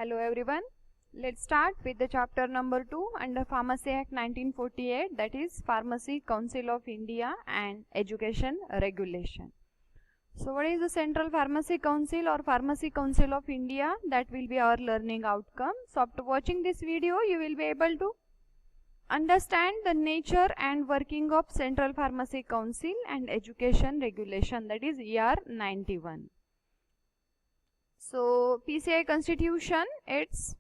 Hello everyone. Let's start with the chapter number 2 under Pharmacy Act 1948, that is Pharmacy Council of India and Education Regulation. So what is the Central Pharmacy Council or Pharmacy Council of India? That will be our learning outcome. So after watching this video, you will be able to understand the nature and working of Central Pharmacy Council and Education Regulation, that is ER 91. So PCI Constitution, its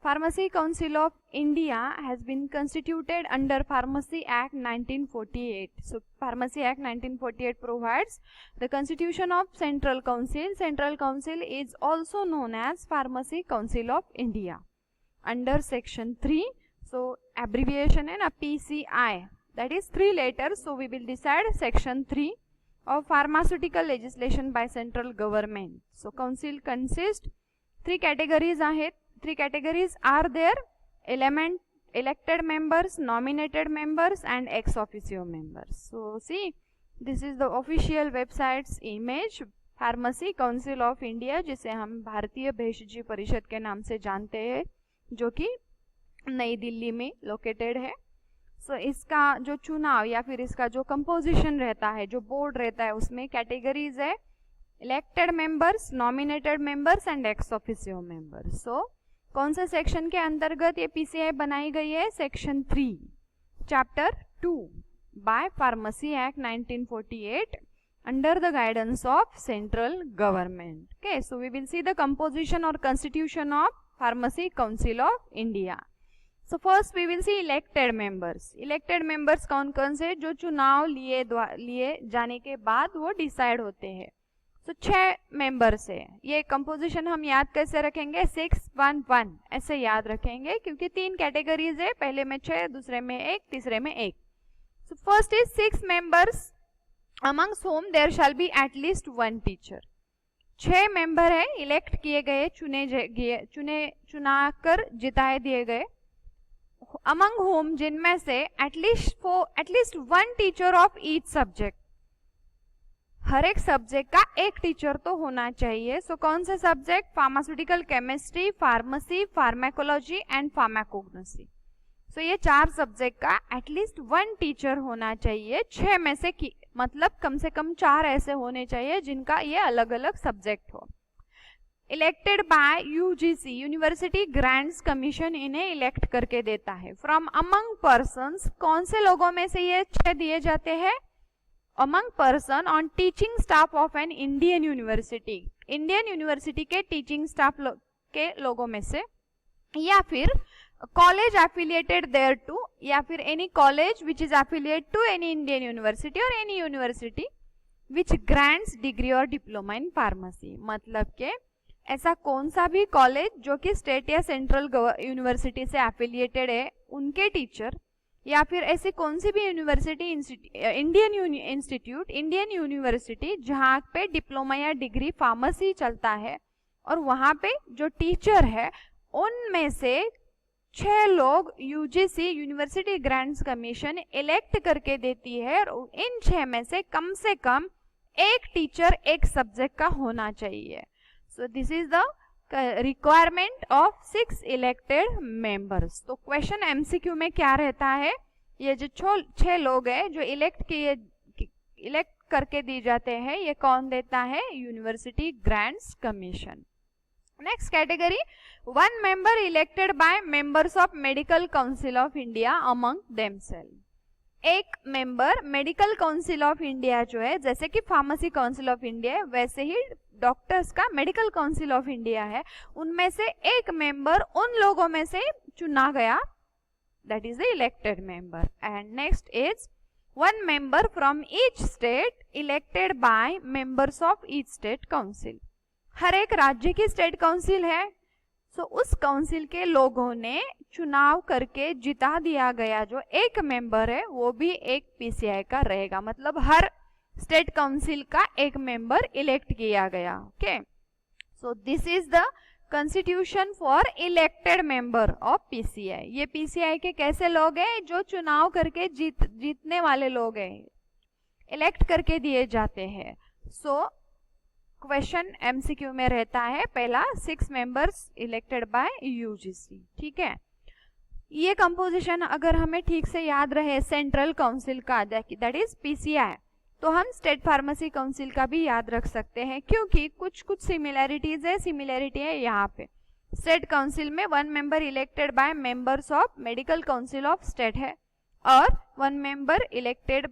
Pharmacy Council of India has been constituted under Pharmacy Act 1948. So Pharmacy Act 1948 provides the constitution of Central Council. Central Council is also known as Pharmacy Council of India under section 3. So abbreviation in a PCI, that is 3 letters. So we will decide section 3 of pharmaceutical legislation by central government. So council consists 3 categories आहेत. 3 categories are there: elected members, nominated members and ex officio members. So see, this is the official website's image, Pharmacy Council of India, जिसे हम भारतीय भेषजी परिषद के नाम से जानते हैं, जो कि नई दिल्ली में लोकेटेड है. सो इसका जो चुनाव या फिर इसका जो कंपोजिशन रहता है, जो बोर्ड रहता है, उसमें कैटेगरीज है elected members, nominated members and ex officio members. So कौन से सेक्शन के अंतर्गत ये पीसीआई बनाई गई है? Section 3 chapter 2 by pharmacy act 1948 under the guidance of central government. Okay, so we will see the composition और constitution of pharmacy council of India. So first we will see elected members. Elected members कौन कौन से? जो चुनाव लिए जाने के बाद वो डिसाइड होते हैं. सो 6 मेंबर्स है. ये कंपोजिशन हम याद कैसे रखेंगे? 6-1-1 ऐसे याद रखेंगे, क्योंकि 3 कैटेगरीज है, पहले में 6, दूसरे में 1, तीसरे में 1. So first is 6 members amongst whom there shall be at least 1 teacher. 6 member है, इलेक्ट किए गए, चुनाकर जिताए दिए गए, among whom जिनमें से at least 1 teacher of each subject, हर एक सब्जेक्ट का एक टीचर तो होना चाहिए. सो कौन से subject? Pharmaceutical chemistry, pharmacy, pharmacology and pharmacognosy. So ये 4 सब्जेक्ट का एटलीस्ट 1 टीचर होना चाहिए. 6 में से मतलब कम से कम 4 ऐसे होने चाहिए जिनका ये अलग अलग सब्जेक्ट हो. Elected by UGC, university grants commission इन्हें इलेक्ट करके देता है. फ्रॉम अमंग पर्सन्स, कौन से लोगों में से ये 6 दिए जाते हैं? Among person on teaching staff of an Indian university, Indian university के टीचिंग स्टाफ के लोगों में से, या फिर कॉलेज एफिलिएटेड देयर टू, या फिर any college which is affiliate to any Indian university और any university which grants degree और डिप्लोमा इन फार्मेसी. मतलब के ऐसा कौन सा भी कॉलेज जो कि स्टेट या सेंट्रल यूनिवर्सिटी से एफिलिएटेड है, उनके टीचर, या फिर ऐसी कौन सी भी university, Indian institute, Indian university जहाँ पे डिप्लोमा या डिग्री फार्मेसी चलता है, और वहाँ पे जो टीचर है उनमें से 6 लोग UGC, university grants commission elect करके देती है, और इन 6 में से कम 1 टीचर एक सब्जेक्ट का होना चाहिए. So this is the requirement of 6 elected members. तो क्वेश्चन एमसीक्यू में क्या रहता है? ये जो 6 लोग हैं जो इलेक्ट करके दी जाते हैं, ये कौन देता है? University grants commission. Next category, 1 member elected by members of medical council of India among themselves. एक member medical council of India जो है, जैसे कि फार्मेसी काउंसिल ऑफ इंडिया है, वैसे ही डॉक्टर्स का मेडिकल काउंसिल ऑफ इंडिया है. उनमें से एक मेंबर उन लोगों में से चुना गया, that is the elected member. And next is 1 member from each state elected by members of each state council. हर एक राज्य की स्टेट काउंसिल है, सो उस काउंसिल के लोगों ने चुनाव करके जिता दिया गया जो एक मेंबर है, वो भी एक पीसीआई का रहेगा. मतलब हर स्टेट काउंसिल का एक मेंबर इलेक्ट किया गया. Okay, so this is the constitution for elected member of PCI. ये पीसीआई के कैसे लोग हैं? जो चुनाव करके जीतने वाले लोग हैं, इलेक्ट करके दिए जाते हैं. सो क्वेश्चन एमसीक्यू में रहता है। पहला 6 मेंबर्स इलेक्टेड बाय यूजीसी, ठीक है। ये कंपोजिशन अगर हमें ठीक से याद रहे सेंट्रल काउंसिल का, दैट इज पीसीआई, तो हम स्टेट फार्मेसी काउंसिल का भी याद रख सकते हैं, क्योंकि कुछ कुछ सिमिलैरिटी है यहाँ पे। स्टेट काउंसिल में 1 member elected by members of medical council of state है और 1 member elected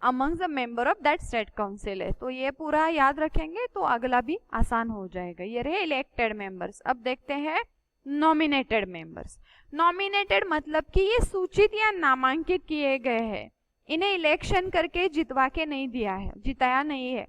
among the member of that state council है। तो ये पूरा याद रखेंगे तो अगला भी आसान हो जाएगा। ये रहे इलेक्टेड मेंबर्स। अब देखते हैं नॉमिनेटेड मेंबर्स। नॉमिनेटेड मतलब कि ये सूचित या नामांकित किए गए हैं, इन्हें इलेक्शन करके जितवा के नहीं दिया है, जिताया नहीं है,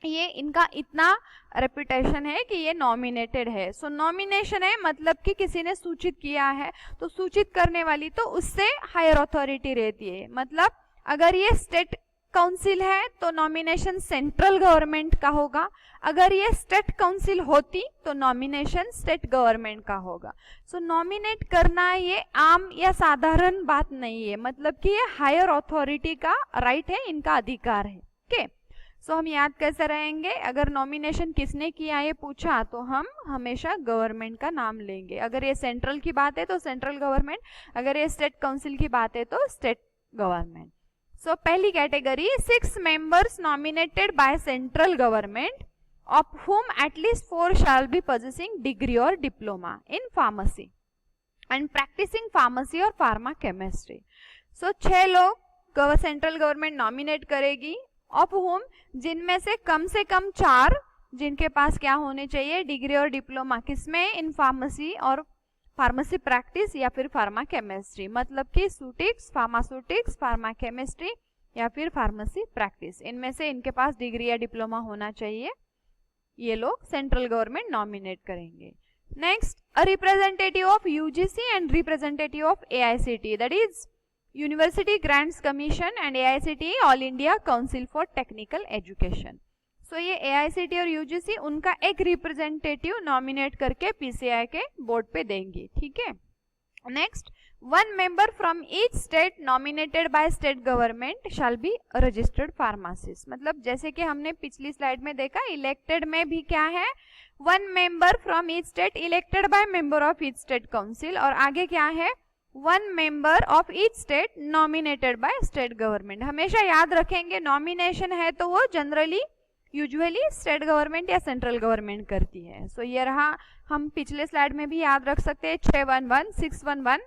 ये इनका इतना रेपुटेशन है कि ये नॉमिनेटेड है। सो नॉमिनेशन है मतलब कि किसी ने सूचित किया है, तो सूचित करने वाली तो उससे हायर अथॉरिटी रहती है। मतलब अगर ये स्टेट काउंसिल है तो नॉमिनेशन सेंट्रल गवर्नमेंट का होगा, अगर ये स्टेट काउंसिल होती तो नॉमिनेशन स्टेट गवर्नमेंट का होगा। सो नॉमिनेट करना ये आम या साधारण बात नहीं है, मतलब कि ये हायर अथॉरिटी का राइट है, इनका अधिकार है। ओके, सो हम याद कैसे रहेंगे, अगर नॉमिनेशन किसने किया ये पूछा तो हम हमेशा गवर्नमेंट का नाम लेंगे। अगर ये सेंट्रल की बात है तो सेंट्रल गवर्नमेंट, अगर ये स्टेट काउंसिल की बात है तो स्टेट गवर्नमेंट। सो पहली category 6 members nominated by central government of whom at least 4 shall be possessing degree or diploma in pharmacy and practicing pharmacy or pharma chemistry. So 6 लोग central government nominate करेगी, of whom जिनमें से कम 4 जिनके पास क्या होने चाहिए, degree और diploma, किसमें, इन फार्मेसी और फार्मेसी प्रैक्टिस या फिर फार्मा केमिस्ट्री, मतलब कि सूटिक्स, फार्मास्यूटिक्स, फार्मा केमिस्ट्री या फिर फार्मेसी प्रैक्टिस, इनमें से इनके पास डिग्री या डिप्लोमा होना चाहिए। ये लोग सेंट्रल गवर्नमेंट नॉमिनेट करेंगे। Next, a representative of UGC and representative of AICT, that is University grants Commission and AICT All India Council for Technical Education. So ये एआईसीटी और यूजीसी उनका एक रिप्रेजेंटेटिव नॉमिनेट करके पीसीआई के board पे देंगे, ठीक है। Next, 1 member from each state nominated by state government shall be registered pharmacist। मतलब जैसे कि हमने पिछली स्लाइड में देखा, इलेक्टेड में भी क्या है, 1 member from each state elected by member of each state council, और आगे क्या है, 1 member of each state nominated by state government। हमेशा याद रखेंगे नॉमिनेशन है तो वो जनरली यूजुअली स्टेट गवर्नमेंट या सेंट्रल गवर्नमेंट करती है। सो ये रहा, हम पिछले स्लाइड में भी याद रख सकते हैं 611, 611,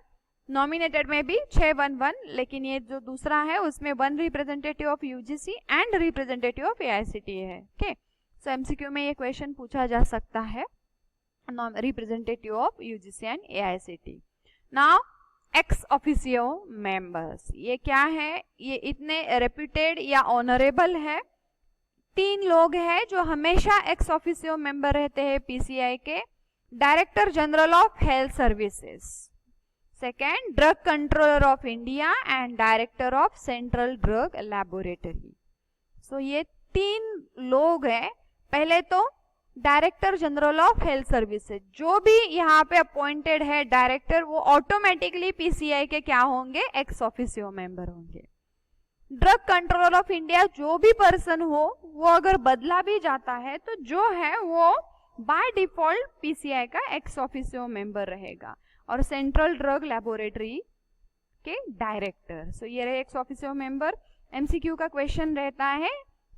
नॉमिनेटेड में भी 611, लेकिन ये जो दूसरा है उसमें 1 representative of UGC and representative of AICT है। ओके, सो एमसीक्यू में ये क्वेश्चन पूछा जा सकता है, representative of UGC and AICT. Now x officio members, ये क्या है, ये इतने रेप्यूटेड या ऑनरेबल है। 3 लोग हैं जो हमेशा एक्स ऑफिसियो मेंबर रहते हैं पीसीआई के, director general of health services, second drug controller of India and director of central drug laboratory. So ये 3 लोग हैं। पहले तो director general of health services, जो भी यहाँ पे अपॉइंटेड है डायरेक्टर, वो ऑटोमेटिकली पीसीआई के क्या होंगे, एक्स ऑफिसियो मेंबर होंगे। ड्रग कंट्रोलर ऑफ इंडिया, जो भी पर्सन हो वो अगर बदला भी जाता है तो जो है वो बाय डिफॉल्ट पीसीआई का एक्स ऑफिसियो मेंबर रहेगा। और सेंट्रल ड्रग लैबोरेटरी के डायरेक्टर, सो ये रहे एक्स ऑफिसियो मेंबर। एमसीक्यू का क्वेश्चन रहता है,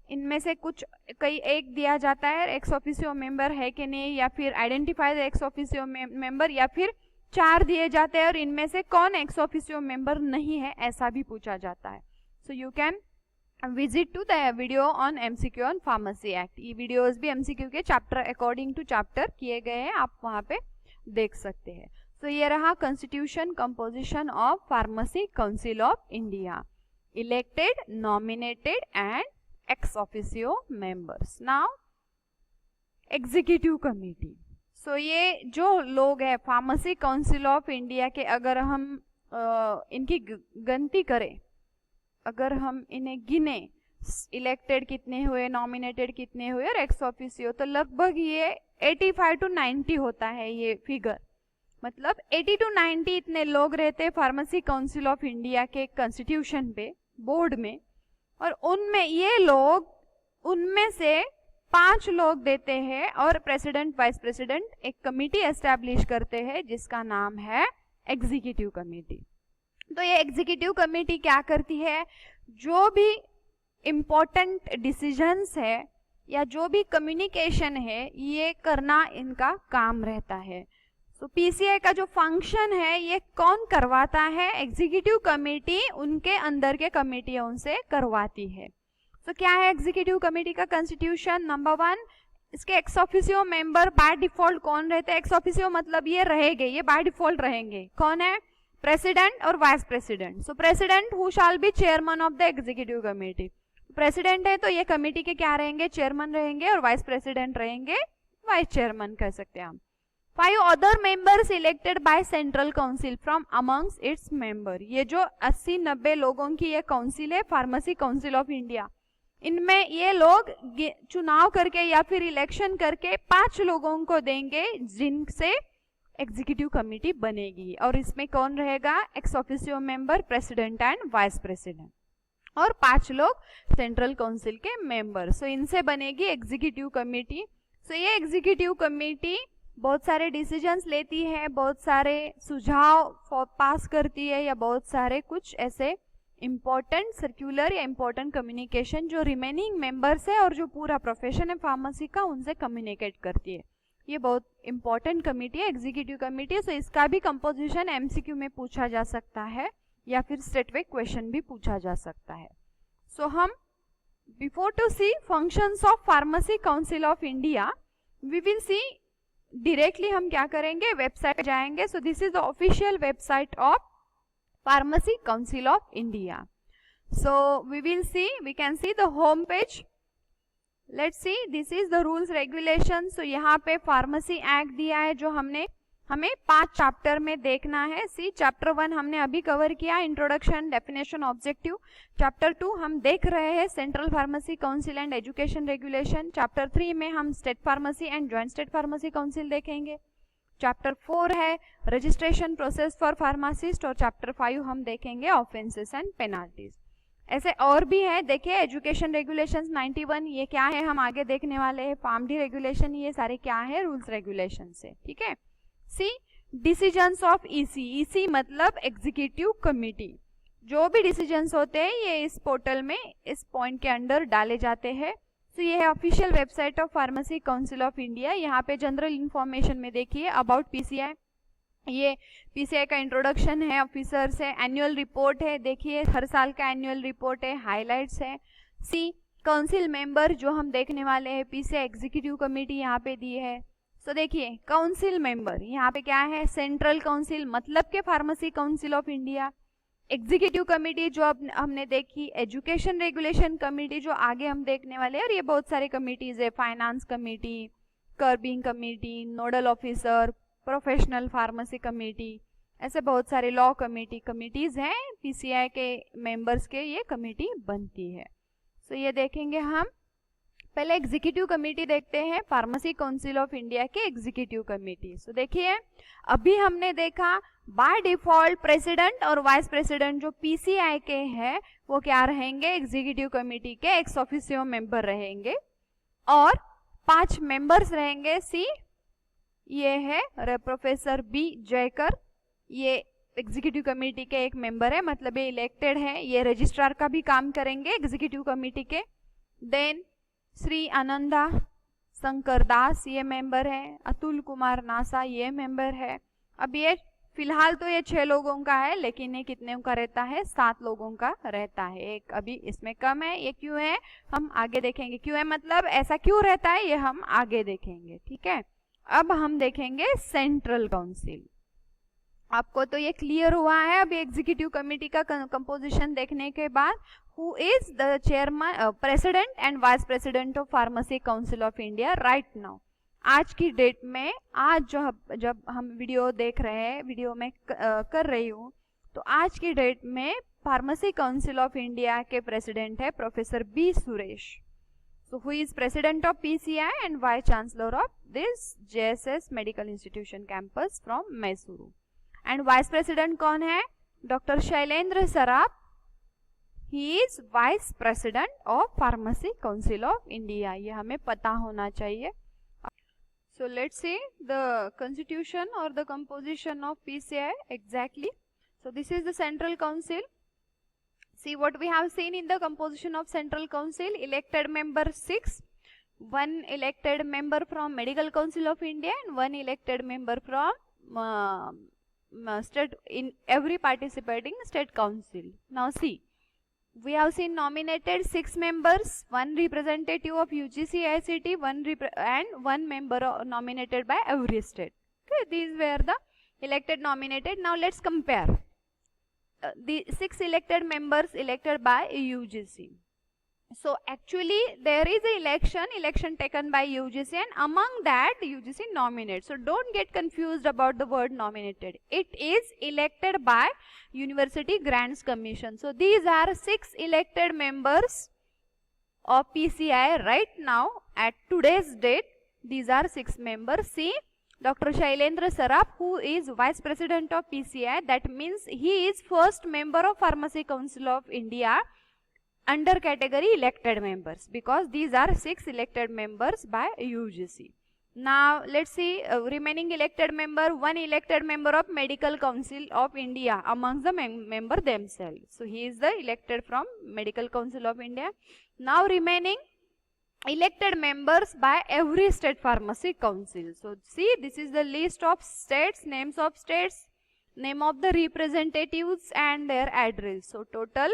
इनमें से कुछ कई एक दिया जाता है एक्स ऑफिसियो मेंबर है कि नहीं, या फिर identify the ex officio member, या फिर 4 दिए जाते हैं और इनमें से कौन एक्स ऑफिसियो मेंबर नहीं है, ऐसा भी पूछा जाता है। So you can visit to the video on MCQ on Pharmacy Act। ये वीडियोस भी MCQ के चैप्टर अकॉर्डिंग टू चैप्टर किए गए हैं, आप वहाँ पे देख सकते हैं। So ये रहा constitution composition of pharmacy council of India, elected, nominated and ex officio members. Now executive committee. So ये जो लोग हैं फार्मेसी काउंसिल ऑफ इंडिया के, अगर हम इनकी गिनती करें, अगर हम इन्हें गिने, इलेक्टेड कितने हुए, नॉमिनेटेड कितने हुए और एक्स ऑफिसियो, तो लगभग ये 85 to 90 होता है ये फिगर। मतलब 80 to 90 इतने लोग रहते हैं फार्मेसी काउंसिल ऑफ इंडिया के कॉन्स्टिट्यूशन पे, बोर्ड में, और उनमें ये लोग, उनमें से 5 लोग देते हैं और प्रेसिडेंट वाइस प्रेसिडेंट एक कमिटी एस्टैब्लिश करते हैं जिसका नाम है एग्जीक्यूटिव कमेटी। तो ये एग्जीक्यूटिव कमेटी क्या करती है, जो भी इम्पोर्टेंट डिसीजंस है या जो भी कम्युनिकेशन है ये करना इनका काम रहता है। तो पीसीआई का जो फंक्शन है ये कौन करवाता है, एग्जीक्यूटिव कमेटी उनके अंदर के कमेटियों से करवाती है। तो क्या है एग्जीक्यूटिव कमेटी का कंस्टिट्यूशन? नंबर 1, इसके ex officio member by default कौन रहते हैं? एक्स ऑफिसियो मतलब ये रहेंगे, ये बाय डिफॉल्ट रहेंगे। कौन है? प्रेसिडेंट और vice president. So president who shall be chairman of the executive committee. President है तो ये कमेटी के क्या रहेंगे? चेयरमैन रहेंगे, और वाइस प्रेसिडेंट रहेंगे वाइस चेयरमैन कह सकते हैं हम। 5 other members elected by central council from amongst its member. ये जो 80-90 लोगों की ये काउंसिल है, फार्मेसी काउंसिल ऑफ इंडिया, इनमें ये लोग चुनाव करके या फिर इलेक्शन करके 5 लोगों को देंगे जिनसे एग्जीक्यूटिव कमेटी बनेगी। और इसमें कौन रहेगा? Ex officio member, president and vice president, और 5 लोग सेंट्रल काउंसिल के मेंबर। सो इनसे बनेगी एग्जीक्यूटिव कमेटी। सो ये एग्जीक्यूटिव कमेटी बहुत सारे डिसीजंस लेती है, बहुत सारे सुझाव पास करती है, या बहुत सारे कुछ ऐसे इम्पोर्टेंट सर्कुलर या इम्पोर्टेंट कम्युनिकेशन जो रिमेनिंग मेंबर्स है और जो पूरा प्रोफेशन है फार्मेसी का उनसे कम्युनिकेट करती है। ये बहुत इंपॉर्टेंट कमेटी है एग्जीक्यूटिव कमेटी। सो इसका भी कंपोजिशन एमसीक्यू में पूछा जा सकता है या फिर स्टेटमेंट क्वेश्चन भी पूछा जा सकता है। सो हम before to see functions of pharmacy council of India we will see directly हम क्या करेंगे, वेबसाइट जाएंगे। So this is the official website of Pharmacy Council of India. So we can see the home page. Let's see, this is the rules regulations. So यहाँ पे pharmacy act दिया है जो हमें 5 चैप्टर में देखना है। सी चैप्टर 1 हमने अभी कवर किया, इंट्रोडक्शन, डेफिनेशन, ऑब्जेक्टिव। चैप्टर 2 हम देख रहे हैं central pharmacy council and education regulation. Chapter 3 में हम state pharmacy and joint state pharmacy council देखेंगे। चैप्टर 4 है रजिस्ट्रेशन प्रोसेस फॉर फार्मासिस्ट, और चैप्टर 5 हम देखेंगे ऑफेंसेस एंड पेनाल्टीज। ऐसे और भी है, देखिए एजुकेशन रेगुलेशंस 91, ये क्या है हम आगे देखने वाले हैं। फार्मडी रेगुलेशन, ये सारे क्या है, रूल्स रेगुलेशन से, ठीक है। सी डिसीजंस ऑफ ईसी, ईसी मतलब एग्जीक्यूटिव कमेटी। जो भी डिसीजंस होते हैं ये इस पोर्टल में इस पॉइंट के अंडर डाले जाते हैं। तो ये है official website of pharmacy council of India. यहाँ पे जनरल इंफॉर्मेशन में देखिए अबाउट पीसीआई, ये पीसीआई का इंट्रोडक्शन है, ऑफिसर्स है, एनुअल रिपोर्ट है, देखिए हर साल का एनुअल रिपोर्ट है, हाइलाइट्स है। सी काउंसिल मेंबर जो हम देखने वाले हैं, पीसीआई एग्जीक्यूटिव कमेटी यहाँ पे दी है। तो देखिए काउंसिल मेंबर यहाँ पे क्या है, सेंट्रल काउंसिल मतलब के pharmacy council of India. Executive committee जो अब हमने देखी, एजुकेशन रेगुलेशन कमेटी जो आगे हम देखने वाले हैं, और ये बहुत सारे कमेटीज है, finance committee, curbing committee, nodal officer, professional pharmacy committee, ऐसे बहुत सारे लॉ कमेटीज हैं पीसीआई के मेंबर्स के ये कमेटी बनती है। सो ये देखेंगे हम, पहले एग्जीक्यूटिव कमेटी देखते हैं, फार्मेसी काउंसिल ऑफ इंडिया के एग्जीक्यूटिव कमेटी। सो देखिए अभी हमने देखा बाय डिफॉल्ट प्रेसिडेंट और वाइस प्रेसिडेंट जो पीसीआई के हैं वो क्या रहेंगे, एग्जीक्यूटिव कमेटी के एक्स ऑफिसियो मेंबर रहेंगे, और 5 मेंबर्स रहेंगे। सी ये है प्रोफेसर बी जयकर, ये एग्जीक्यूटिव कमेटी के एक मेंबर है, मतलब ये इलेक्टेड है, ये रजिस्ट्रार का भी काम करेंगे एग्जीक्यूटिव कमेटी के। देन श्री आनंदा शंकर दास ये मेंबर है, अतुल कुमार नासा ये मेंबर है। अब ये फिलहाल तो ये 6 लोगों का है, लेकिन ये कितने का रहता है, 7 लोगों का रहता है। एक अभी इसमें कम है, ये क्यों है हम आगे देखेंगे, क्यों है मतलब ऐसा क्यों रहता है ये हम आगे देखेंगे, ठीक है। अब हम देखेंगे सेंट्रल काउंसिल। आपको तो ये क्लियर हुआ है अभी एग्जीक्यूटिव कमेटी का कंपोजिशन देखने के बाद, who is the chairman, president and vice president of pharmacy council of India right now. आज की डेट में, आज जब हम वीडियो देख रहे हैं, वीडियो में कर रही हूँ, तो आज की डेट में फार्मेसी काउंसिल ऑफ इंडिया के प्रेसिडेंट है professor B Suresh. So who is president of PCI and vice chancellor of this JSS Medical Institution campus from Mysuru. And vice president कौन है, doctor Shailendra Saraf, he is vice president of pharmacy council of India, ये हमें पता होना चाहिए. So let's see the constitution or the composition of PCI exactly. So this is the central council. See what we have seen in the composition of central council. Elected member 6, one elected member from Medical Council of India and one elected member from state in every participating state council. Now see, we have seen nominated 6 members, one representative of UGC ICT, and one member nominated by every state. Okay, these were the elected nominated. Now let's compare the 6 elected members elected by UGC. So actually there is a election taken by UGC, and among that UGC nominates. So don't get confused about the word nominated. It is elected by University Grants Commission. So these are 6 elected members of PCI right now at today's date. These are 6 members. See, Dr. Shailendra Saraf, who is Vice President of PCI, that means he is first member of Pharmacy Council of India under category elected members, because these are 6 elected members by UGC. Now let's see remaining elected member, one elected member of Medical Council of India amongst the member themselves. So he is the elected from Medical Council of India. Now remaining elected members by every state pharmacy council. So see, this is the list of states, names of states, name of the representatives and their address. So total,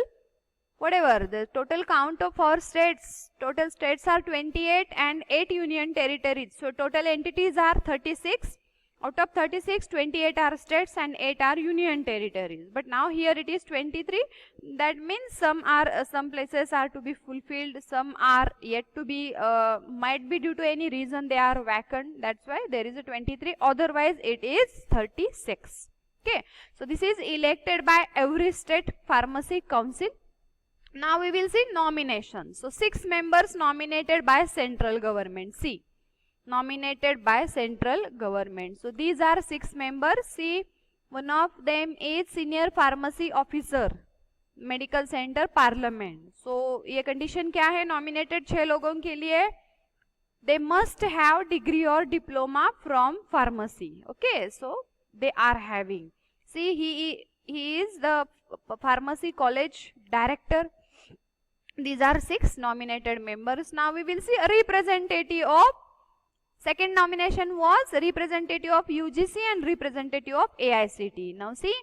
whatever the total count of our states, total states are 28 and 8 union territories. So total entities are 36. Out of 36, 28 are states and 8 are union territories. But now here it is 23. That means some places are to be fulfilled, some are yet to be, might be due to any reason they are vacant. That's why there is a 23. Otherwise it is 36. Okay. So this is elected by every state pharmacy council. Now we will see nominations. So 6 members nominated by central government. See, nominated by central government. So these are 6 members. See, one of them is senior pharmacy officer, medical center, parliament. So ये condition क्या है nominated 6 लोगों के लिए? They must have degree or diploma from pharmacy. Okay, so they are having. See, he is the pharmacy college director. These are 6 nominated members. Now we will see a representative of, second nomination was representative of UGC and representative of AICT. Now see,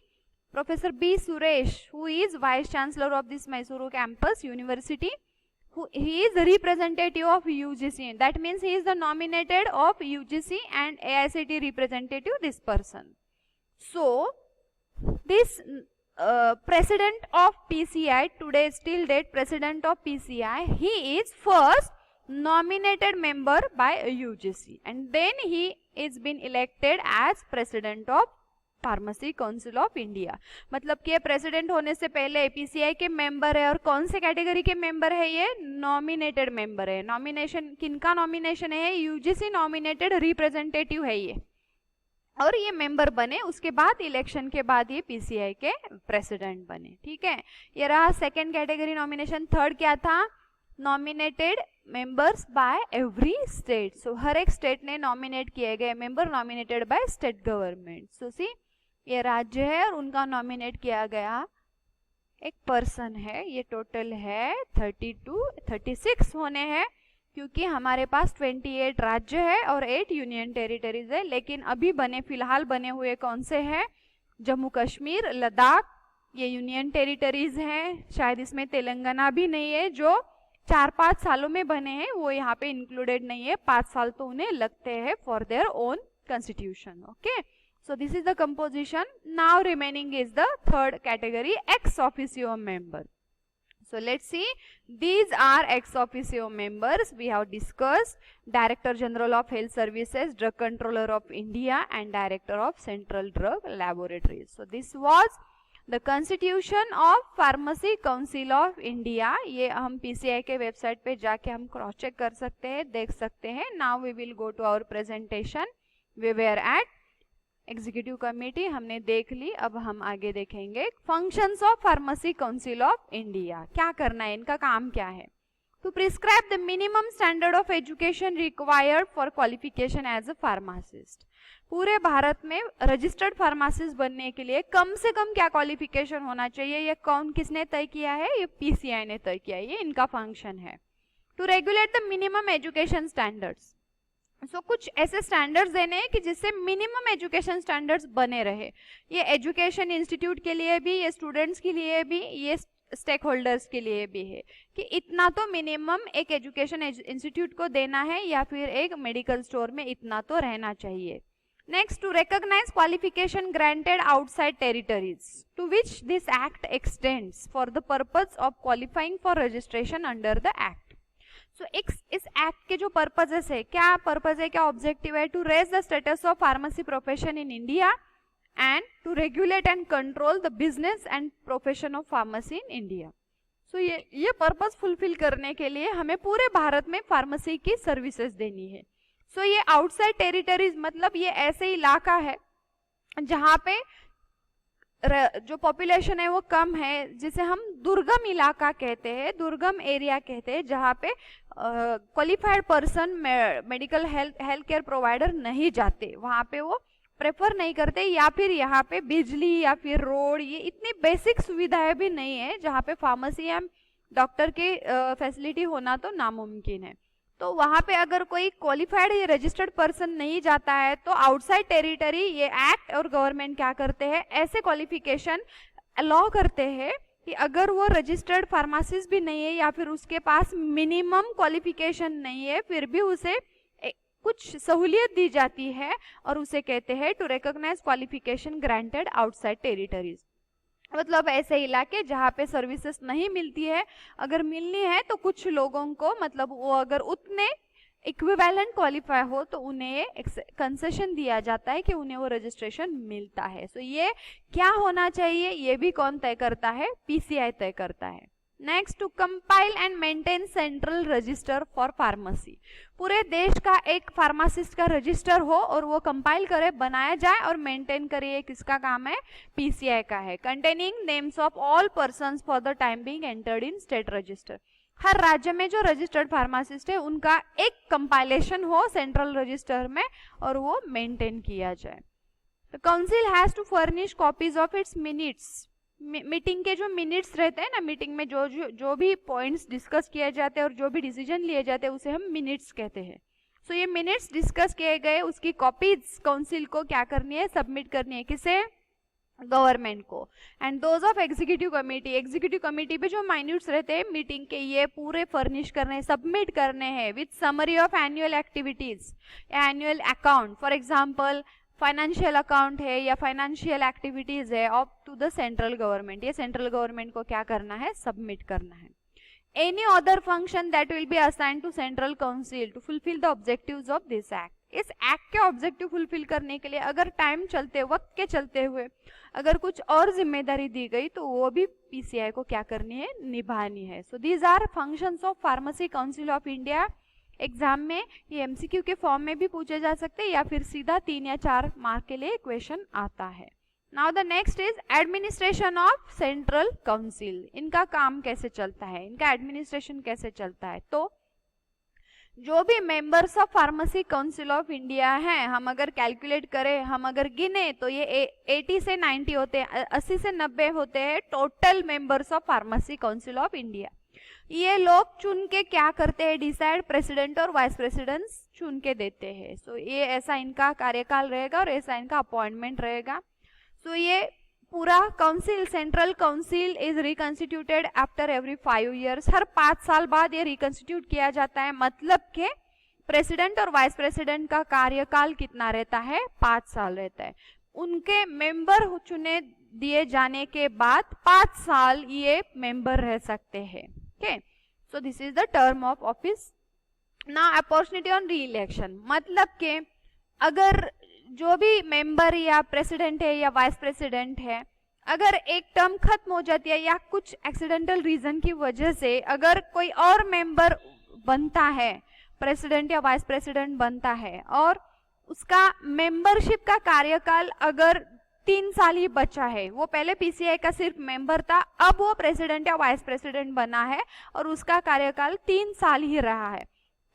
Professor B. Suresh, who is Vice Chancellor of this Mysuru campus university, he is the representative of UGC. That means he is the nominated of UGC and AICT representative, this person. So this president of PCI, today still date president of PCI, he is first nominated member by UGC and then he is been elected as president of pharmacy council of India. मतलब कि president होने से पहले PCI के member है, और कौन से कैटेगरी के मेंबर है? ये नॉमिनेटेड मेंबर है. नॉमिनेशन किनका नॉमिनेशन है? यूजीसी नॉमिनेटेड रिप्रेजेंटेटिव है ये, और ये मेंबर बने. उसके बाद इलेक्शन के बाद ये पीसीआई के प्रेसिडेंट बने. ठीक है, ये रहा सेकेंड कैटेगरी नॉमिनेशन. थर्ड क्या था? Nominated members by every state. So हर एक स्टेट ने नॉमिनेट किए गए member nominated by state government. So see, ये राज्य है और उनका नॉमिनेट किया गया एक पर्सन है. ये टोटल है 36 होने हैं, क्योंकि हमारे पास 28 राज्य है और 8 यूनियन टेरिटरीज है. लेकिन अभी फिलहाल बने हुए कौन से हैं? जम्मू कश्मीर, लद्दाख, ये यूनियन टेरिटरीज हैं. शायद इसमें तेलंगाना भी नहीं है, जो 4-5 सालों में बने हैं, वो यहाँ पे इंक्लूडेड नहीं है. 5 साल तो उन्हें लगते हैं for their own constitution. Okay, so this is the composition. Now remaining is the third category, ex officio member. So let's see, these are ex officio members. We have discussed Director General of Health Services, Drug Controller of India and Director of Central Drug Laboratories. So this was the Constitution of Pharmacy Council of India. ये हम PCI के website पे जाके हम cross check कर सकते हैं, देख सकते हैं. Now we will go to our presentation. We were at executive committee हमने देख ली, अब हम आगे देखेंगे functions of pharmacy council of India. क्या करना है, इनका काम क्या है? To prescribe the minimum standard of education required for qualification as a pharmacist. पूरे भारत में रजिस्टर्ड फार्मासिस्ट बनने के लिए कम से कम क्या क्वालिफिकेशन होना चाहिए, ये किसने तय किया है? ये पीसीआई ने तय किया है, ये इनका फंक्शन है। To regulate the minimum education standards, कुछ ऐसे स्टैंडर्ड्स देने हैं कि जिससे मिनिमम एजुकेशन स्टैंडर्ड्स बने रहे। ये एजुकेशन इंस्टीट्यूट के लिए भी, ये स्टूडेंट्स के लिए भी, ये स्टेक होल्डर्स के लिए भी है कि इतना तो मिनिमम एक एजुकेशन इंस्टीट्यूट को देना है या फिर एक मेडिकल स्टोर में इतना तो रहना चाहिए। Next, to recognise qualification granted outside territories to which this act extends for the purpose of qualifying for registration under the act. So इस एक्ट के जो पर्पजेस है, क्या पर्पज है, क्या ऑब्जेक्टिव है? To raise the status of pharmacy profession in India and to regulate and control the business and profession of pharmacy in India. So ये purpose fulfil करने के लिए हमें पूरे भारत में फार्मेसी की सर्विसेज देनी है। So ये आउटसाइड टेरिटरीज मतलब ये ऐसे इलाका है जहाँ पे जो पॉपुलेशन है वो कम है, जिसे हम दुर्गम इलाका कहते हैं, दुर्गम एरिया कहते हैं, जहाँ पे qualified person medical health care provider नहीं जाते, वहाँ पे वो प्रेफर नहीं करते, या फिर यहाँ पे बिजली या फिर रोड, ये इतनी बेसिक सुविधाएं भी नहीं है जहाँ पे फार्मेसी या डॉक्टर के फैसिलिटी होना तो नामुमकिन है। तो वहाँ पे अगर कोई क्वालिफाइड या रजिस्टर्ड पर्सन नहीं जाता है तो आउटसाइड टेरिटरी ये एक्ट और गवर्नमेंट क्या करते हैं, ऐसे क्वालिफिकेशन अलाउ करते हैं कि अगर वो रजिस्टर्ड फार्मासिस्ट भी नहीं है या फिर उसके पास मिनिमम क्वालिफिकेशन नहीं है, फिर भी उसे कुछ सहूलियत दी जाती है और उसे कहते हैं to recognise qualification granted outside territories. मतलब ऐसे इलाके जहाँ पे सर्विसेज नहीं मिलती है, अगर मिलनी है तो कुछ लोगों को, मतलब वो अगर उतने इक्विवेलेंट क्वालिफाई हो तो उन्हें कंसेशन दिया जाता है कि उन्हें वो रजिस्ट्रेशन मिलता है। सो ये क्या होना चाहिए, ये भी कौन तय करता है? पीसीआई तय करता है। Next, to compile and maintain central register for pharmacy. पूरे देश का एक फार्मासिस्ट का रजिस्टर हो और वो कंपाइल करे, बनाया जाए और मेंटेन करे, ये किसका काम है? पीसीआई का है। Containing names of all persons for the time being entered in state register. हर राज्य में जो रजिस्टर्ड फार्मासिस्ट है उनका एक कंपाइलेशन हो सेंट्रल रजिस्टर में और वो मेंटेन किया जाए। The council has to furnish copies of its minutes. Meeting के जो मिनट्स रहते हैं ना, मीटिंग में जो भी पॉइंट्स डिस्कस किए जाते हैं और जो भी डिसीजन लिए जाते हैं उसे हम मिनट्स कहते हैं। सो ये मिनट्स डिस्कस किए गए उसकी कॉपीज काउंसिल को क्या करनी है? सबमिट करनी है। किसे? गवर्नमेंट को। And those of executive committee, executive committee पे जो माइन्यूट्स रहते हैं मीटिंग के, ये पूरे फर्निश करने, सबमिट करने हैं with summary of annual activities, annual account. For example financial account है या फाइनेंशियल एक्टिविटीज है of to the central government, ये सेंट्रल गवर्नमेंट को क्या करना है? सबमिट करना है। Any other function that will be assigned to central council to fulfil the objectives of this act. इस एक्ट के ऑब्जेक्टिव फुलफिल करने के लिए अगर टाइम चलते, वक्त के चलते हुए अगर कुछ और जिम्मेदारी दी गई तो वो भी पीसीआई को क्या करनी है? निभानी है। So these are functions of pharmacy council of India. Exam में ये एमसीक्यू के फॉर्म में भी पूछे जा सकते हैं या फिर सीधा 3 या 4 मार्क के लिए क्वेश्चन आता है। Now the next is administration of central council. इनका काम कैसे चलता है, इनका एडमिनिस्ट्रेशन कैसे चलता है? तो जो भी members of pharmacy council of India हैं, हम अगर कैलकुलेट करें, हम अगर गिने तो ये 80 से 90 होते हैं, 80 से 90 होते हैं total members of pharmacy council of India. ये लोग चुन के क्या करते हैं? डिसाइड प्रेसिडेंट और वाइस प्रेसिडेंट चुन के देते हैं। सो ये ऐसा इनका कार्यकाल रहेगा और ऐसा इनका अपॉइंटमेंट रहेगा। सो ये पूरा council, central council is reconstituted after every 5 years। हर 5 साल बाद ये रिकॉन्स्टिट्यूट किया जाता है। मतलब के प्रेसिडेंट और वाइस प्रेसिडेंट का कार्यकाल कितना रहता है? 5 साल रहता है। उनके मेंबर चुने दिए जाने के बाद 5 साल ये मेंबर रह सकते हैं। Okay, so this is the term of office. Now opportunity on re-election, मतलब के अगर जो भी मेंबर या प्रेसिडेंट है या वाइस प्रेसिडेंट है, अगर एक टर्म खत्म हो जाती है या कुछ एक्सीडेंटल रीजन की वजह से अगर कोई और मेंबर बनता है, प्रेसिडेंट या वाइस प्रेसिडेंट बनता है और उसका मेंबरशिप का कार्यकाल अगर 3 साल ही बचा है, वो पहले पीसीआई का सिर्फ मेंबर था, अब वो प्रेसिडेंट या वाइस प्रेसिडेंट बना है और उसका कार्यकाल 3 साल ही रहा है,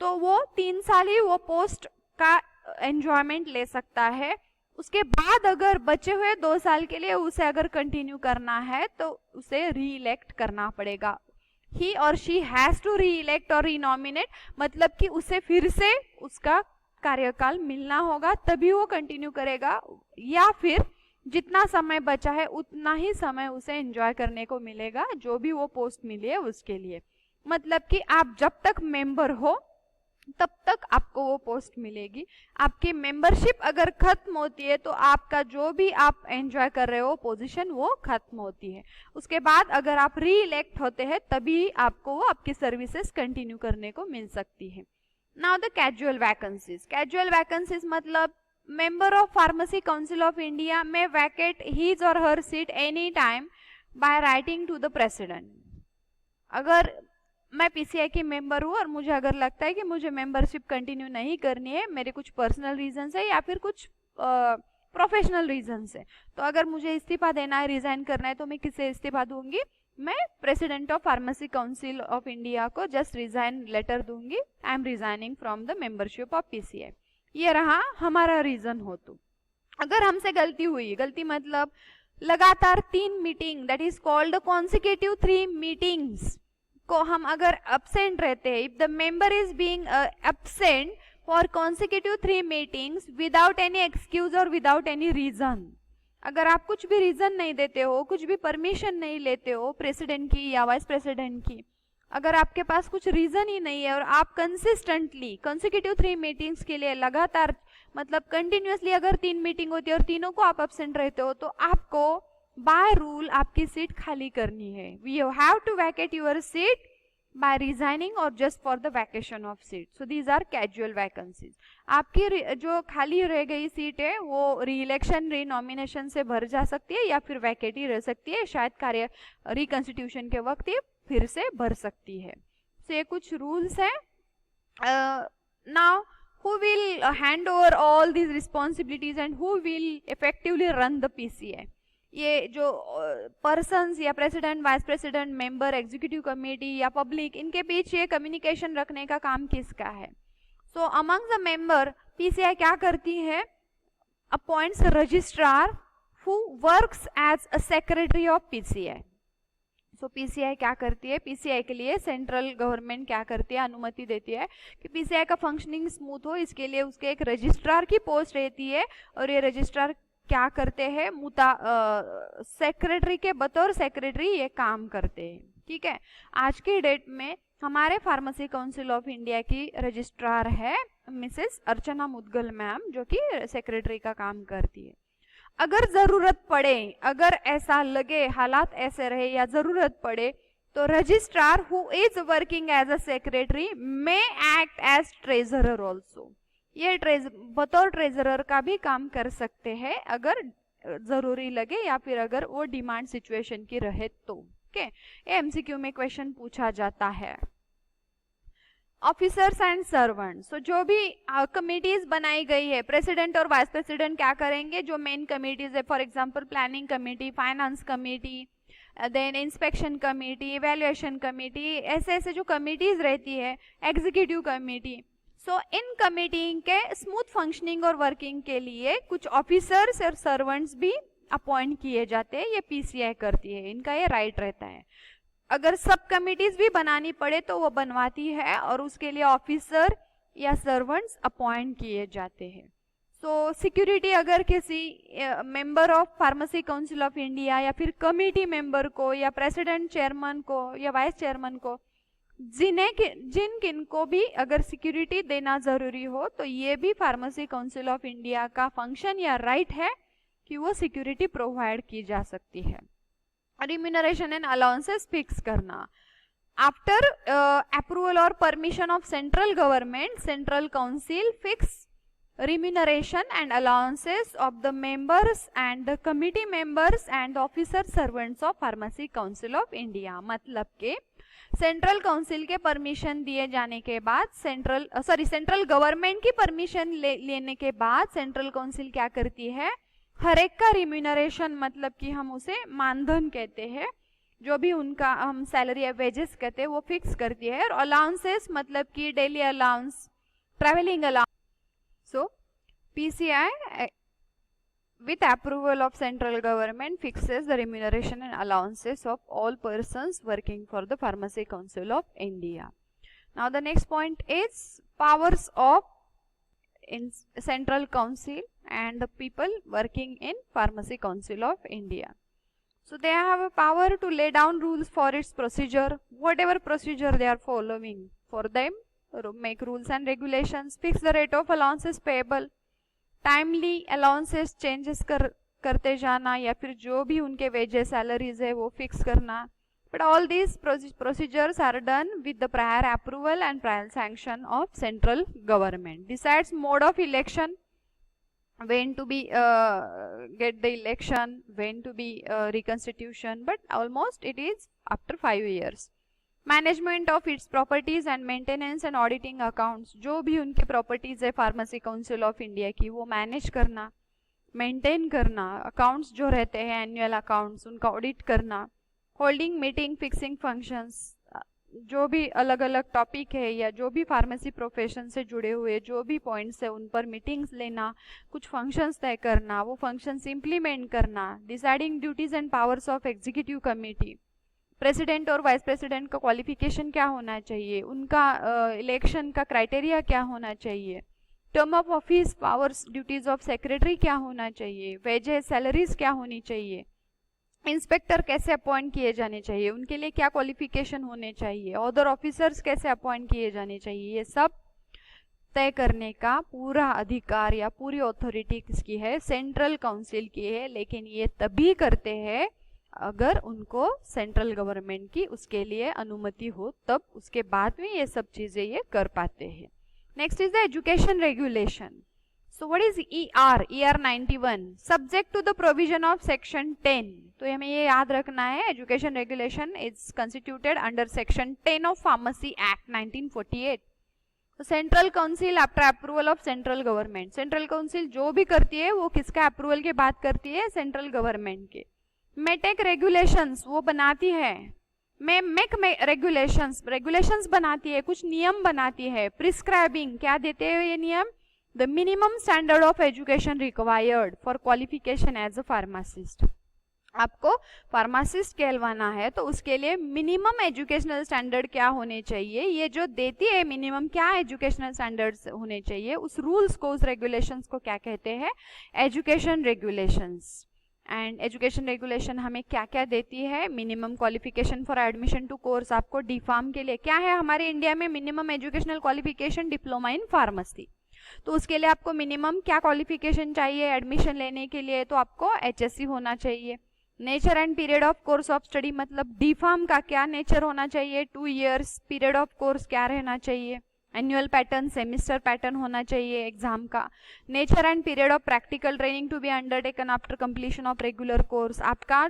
तो वो 3 साल ही वो पोस्ट का एंजॉयमेंट ले सकता है। उसके बाद अगर बचे हुए 2 साल के लिए उसे अगर कंटिन्यू करना है तो उसे री इलेक्ट करना पड़ेगा। He or she has to reelect or renominate, मतलब कि उसे फिर से उसका कार्यकाल मिलना होगा तभी वो कंटिन्यू करेगा, या फिर जितना समय बचा है उतना ही समय उसे एंजॉय करने को मिलेगा जो भी वो पोस्ट मिली है उसके लिए। मतलब कि आप जब तक मेंबर हो तब तक आपको वो पोस्ट मिलेगी। आपकी मेंबरशिप अगर खत्म होती है तो आपका जो भी आप एंजॉय कर रहे हो पोजीशन वो खत्म होती है। उसके बाद अगर आप री इलेक्ट होते हैं तभी आपको वो आपकी सर्विसेज कंटिन्यू करने को मिल सकती है। Now the casual vacancies. Casual vacancies मतलब member of Pharmacy Council of India may vacate his or her seat any time by writing to the president। अगर मैं पीसीआई की मेंबर हूँ और मुझे अगर लगता है कि मुझे मेंबरशिप कंटिन्यू नहीं करनी है, मेरे कुछ पर्सनल रीजन है या फिर कुछ प्रोफेशनल रीजन है, तो अगर मुझे इस्तीफा देना है, रिजाइन करना है, तो मैं किससे इस्तीफा दूंगी? मैं president of pharmacy council of India को जस्ट रिजाइन लेटर दूंगी, I am resigning from the membership of PCI. ये रहा हमारा रीजन हो। तो अगर हमसे गलती हुई, गलती मतलब लगातार 3 meeting, that is called consecutive 3 meetings को हम अगर एब्सेंट रहते हैं, if the member is being absent for consecutive 3 meetings without any excuse और विदाउट एनी रीजन, अगर आप कुछ भी रीजन नहीं देते हो, कुछ भी परमिशन नहीं लेते हो प्रेसिडेंट की या वाइस प्रेसिडेंट की, अगर आपके पास कुछ रीजन ही नहीं है और आप कंसिस्टेंटली कॉन्सिक्यूटिव 3 मीटिंग्स के लिए लगातार मतलब कंटिन्यूअसली अगर 3 मीटिंग होती है और तीनों को आप एब्सेंट रहते हो, तो आपको बाय रूल आपकी सीट खाली करनी है। You have to vacate your seat by resigning or just for the vacation of seat. So these are casual vacancies. आपकी जो खाली रह गई सीट है वो री-इलेक्शन री-नॉमिनेशन से भर जा सकती है या फिर वैकेट ही रह सकती है, शायद कार्य रिकॉन्स्टिट्यूशन के वक्त ये फिर से भर सकती है। So ये कुछ रूल्स हैं। Now who will hand over all these responsibilities and who will effectively run the PCI? ये जो पर्सन्स या president, vice president, member, executive committee या पब्लिक, इनके बीच ये कम्युनिकेशन रखने का काम किसका है? So among the member PCI क्या करती है? Appoints registrar who works as a secretary of PCI. So PCI क्या करती है? पीसीआई के लिए सेंट्रल गवर्नमेंट क्या करती है? अनुमति देती है कि पीसीआई का फंक्शनिंग स्मूथ हो, इसके लिए उसके एक रजिस्ट्रार की पोस्ट रहती है और ये रजिस्ट्रार क्या करते हैं? सेक्रेटरी के बतौर सेक्रेटरी ये काम करते हैं। ठीक है, आज के डेट में हमारे फार्मेसी काउंसिल ऑफ इंडिया की रजिस्ट्रार है मिसेस अर्चना मुदगल मैम, जो कि सेक्रेटरी का काम करती है। अगर जरूरत पड़े, अगर ऐसा लगे, हालात ऐसे रहे या जरूरत पड़े, तो registrar who is working as a secretary may act as treasurer also. ये बतौर ट्रेजरर का भी काम कर सकते हैं अगर जरूरी लगे या फिर अगर वो डिमांड सिचुएशन की रहे तो। ओके, एमसीक्यू में क्वेश्चन पूछा जाता है। ऑफिसर्स एंड सर्वेंट्स, सो जो भी कमिटीज बनाई गई है, प्रेसिडेंट और वाइस प्रेसिडेंट क्या करेंगे? जो मेन कमिटीज है, for example planning committee, finance committee, then inspection committee, evaluation committee, ऐसे जो कमिटीज रहती है, एग्जीक्यूटिव कमेटी। सो इन कमेटी के स्मूथ फंक्शनिंग और वर्किंग के लिए कुछ ऑफिसर्स और सर्वेंट्स भी अपॉइंट किए जाते हैं। ये पीसीआई करती है, इनका ये राइट रहता है। अगर सब कमिटीज भी बनानी पड़े तो वो बनवाती है और उसके लिए ऑफिसर या सर्वेंट्स अपॉइंट किए जाते हैं। सो सिक्योरिटी अगर किसी member of pharmacy council of India या फिर कमेटी मेंबर को या प्रेसिडेंट, चेयरमैन को या वाइस चेयरमैन को, जिन किनको भी अगर सिक्योरिटी देना जरूरी हो, तो ये भी फार्मेसी काउंसिल ऑफ इंडिया का फंक्शन या राइट है कि वो सिक्योरिटी प्रोवाइड की जा सकती है। रिम्यूनरेशन एंड अलाउंसेस फिक्स करना। आफ्टर अप्रूवल और permission of central government, central council fix remuneration and allowances of the members and the committee members and the officer servants of Pharmacy Council of India। मतलब के central council के permission दिए जाने के बाद central government की permission लेने के बाद सेंट्रल काउंसिल क्या करती है, हर एक का रिम्यूनरेशन, मतलब कि हम उसे मानधन कहते हैं, जो भी उनका हम सैलरी या वेजेस कहते हैं वो फिक्स करती है। और अलाउंसेस मतलब कि daily allowance, travelling allowance. So PCI with approval of central government fixes the remuneration and allowances of all persons working for the Pharmacy Council of India. Now the next point is powers of central council and the people working in Pharmacy Council of India. So they have a power to lay down rules for its procedure, whatever procedure they are following for them, make rules and regulations, fix the rate of allowances payable, timely allowances changes करते जाना, या फिर जो भी उनके wages salaries है वो fix करना। But all these procedures are done with the prior approval and prior sanction of central government. Decides mode of election, when to be get the election, when to be reconstitution, but almost it is after 5 years. Management of its properties and maintenance and auditing accounts, जो भी उनके properties है pharmacy council of India की वो manage करना, maintain करना, accounts जो रहते हैं एनुअल अकाउंट्स उनका ऑडिट करना, होल्डिंग मीटिंग, फिक्सिंग फंक्शंस, जो भी अलग अलग टॉपिक है या जो भी फार्मेसी प्रोफेशन से जुड़े हुए जो भी पॉइंट्स है उन पर मीटिंग्स लेना, कुछ फंक्शंस तय करना, वो फंक्शंस इम्प्लीमेंट करना, deciding duties and powers of executive committee, president और वाइस प्रेसिडेंट का क्वालिफिकेशन क्या होना चाहिए, उनका इलेक्शन का क्राइटेरिया क्या होना चाहिए, term of office, powers, duties of secretary क्या होना चाहिए, वेजेस, सैलरीज क्या होनी चाहिए, इंस्पेक्टर कैसे अपॉइंट किए जाने चाहिए, उनके लिए क्या क्वालिफिकेशन होने चाहिए, अदर ऑफिसर्स कैसे अपॉइंट किए जाने चाहिए, ये सब तय करने का पूरा अधिकार या पूरी अथॉरिटी किसकी है, सेंट्रल काउंसिल की है। लेकिन ये तभी करते हैं अगर उनको सेंट्रल गवर्नमेंट की उसके लिए अनुमति हो, तब उसके बाद में ये सब चीजें ये कर पाते हैं। Next is the education regulation. So what is ER 91, subject to the provision of section 10। तो हमें ये याद रखना है, education regulation is constituted under section 10 of pharmacy act 1948। Central council after approval of central government, central council जो भी करती है वो किसका अप्रूवल के बाद करती है, सेंट्रल गवर्नमेंट के। मेटेक रेगुलेशंस वो बनाती है, मेक रेगुलेशंस बनाती है, कुछ नियम बनाती है। प्रिस्क्राइबिंग क्या देते हैं ये नियम, the minimum standard of education required for qualification as a pharmacist. आपको फार्मासिस्ट कहलवाना है तो उसके लिए मिनिमम एजुकेशनल स्टैंडर्ड क्या होने चाहिए, ये जो देती है मिनिमम क्या एजुकेशनल स्टैंडर्ड्स होने चाहिए, उस रूल्स को, उस रेगुलेशंस को क्या कहते हैं, education regulations. And education regulation हमें क्या क्या देती है, minimum qualification for admission to course. आपको DPharm के लिए क्या है हमारे इंडिया में minimum educational qualification, diploma in pharmacy. तो उसके लिए आपको मिनिमम क्या क्वालिफिकेशन चाहिए एडमिशन लेने के लिए, तो आपको HSC होना चाहिए। Nature and period of course of study, मतलब DPharm का क्या नेचर होना चाहिए, 2 years। पीरियड ऑफ कोर्स क्या रहना चाहिए, एनुअल पैटर्न, सेमिस्टर पैटर्न होना चाहिए एग्जाम का। Nature and period of practical training to be undertaken after completion of regular course. आपका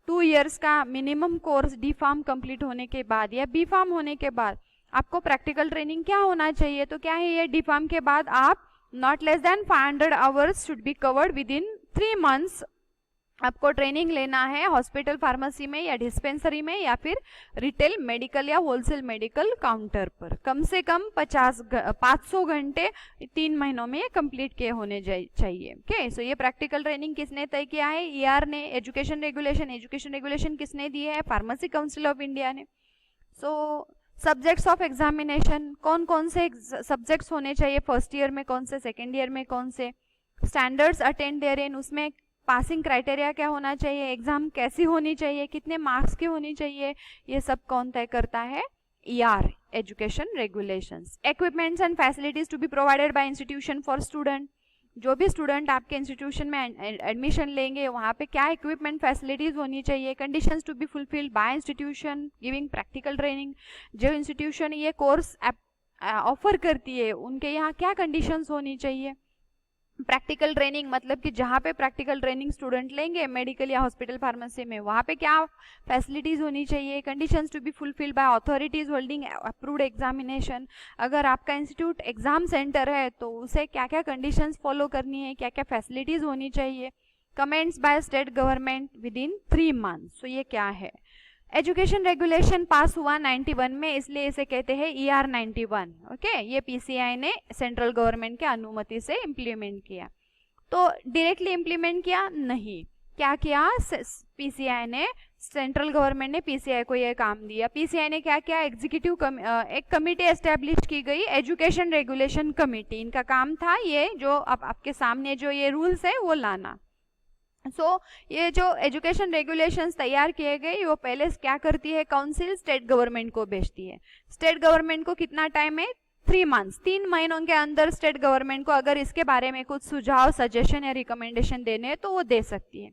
2 years का मिनिमम कोर्स DPharm कंप्लीट होने के बाद या BPharm होने के बाद आपको प्रैक्टिकल ट्रेनिंग क्या होना चाहिए, तो क्या है ये, DPharm के बाद आप not less than 500 hours should be covered with in 3 months। आपको ट्रेनिंग लेना है हॉस्पिटल फार्मेसी में या डिस्पेंसरी में या फिर रिटेल मेडिकल या होलसेल मेडिकल काउंटर पर। कम से कम 500 घंटे 3 महीनों में कंप्लीट किए होने चाहिए। ओके, सो ये प्रैक्टिकल ट्रेनिंग किसने तय किया है, ER ने। एजुकेशन रेगुलेशन किसने दी है, फार्मेसी काउंसिल ऑफ इंडिया ने। सो सब्जेक्ट्स ऑफ एग्जामिनेशन, कौन कौन से सब्जेक्ट्स होने चाहिए, फर्स्ट ईयर में कौन से, सेकेंड ईयर में कौन से, स्टैंडर्ड्स अटेंड देयर इन, उसमें पासिंग क्राइटेरिया क्या होना चाहिए, एग्जाम कैसी होनी चाहिए, कितने मार्क्स की होनी चाहिए, ये सब कौन तय करता है, ER education regulations. Equipments and facilities to be provided by institution for student, जो भी स्टूडेंट आपके इंस्टीट्यूशन में एडमिशन लेंगे वहाँ पे क्या इक्विपमेंट फैसिलिटीज होनी चाहिए। Conditions to be fulfilled by institution giving practical training, जो इंस्टीट्यूशन ये कोर्स ऑफर करती है उनके यहाँ क्या कंडीशंस होनी चाहिए। प्रैक्टिकल ट्रेनिंग मतलब कि जहाँ पे प्रैक्टिकल ट्रेनिंग स्टूडेंट लेंगे मेडिकल या हॉस्पिटल फार्मेसी में, वहाँ पे क्या फैसिलिटीज होनी चाहिए, conditions to be fulfilled by authorities holding approved examination. अगर आपका इंस्टीट्यूट एग्जाम सेंटर है तो उसे क्या क्या कंडीशंस फॉलो करनी है, क्या क्या फैसिलिटीज होनी चाहिए। Comments bye state government with in 3 months। सो ये क्या है, एजुकेशन रेगुलेशन पास हुआ 91 में, इसलिए इसे कहते हैं ER 91। ओके, ये PCI ने सेंट्रल गवर्नमेंट के अनुमति से इम्प्लीमेंट किया। तो डायरेक्टली इम्प्लीमेंट किया नहीं, क्या किया, PCI ने, सेंट्रल गवर्नमेंट ने PCI को यह काम दिया। PCI ने क्या किया, एग्जीक्यूटिव एक कमिटी एस्टेब्लिश की गई, एजुकेशन रेगुलेशन कमिटी। इनका काम था ये जो अब आपके सामने जो ये रूल्स है वो लाना। ये जो एजुकेशन रेगुलेशंस तैयार किए गए वो पहले क्या करती है, काउंसिल स्टेट गवर्नमेंट को भेजती है। स्टेट गवर्नमेंट को कितना टाइम है, 3 months, 3 महीनों के अंदर स्टेट गवर्नमेंट को अगर इसके बारे में कुछ सुझाव, सजेशन या रिकमेंडेशन देने हैं तो वो दे सकती है।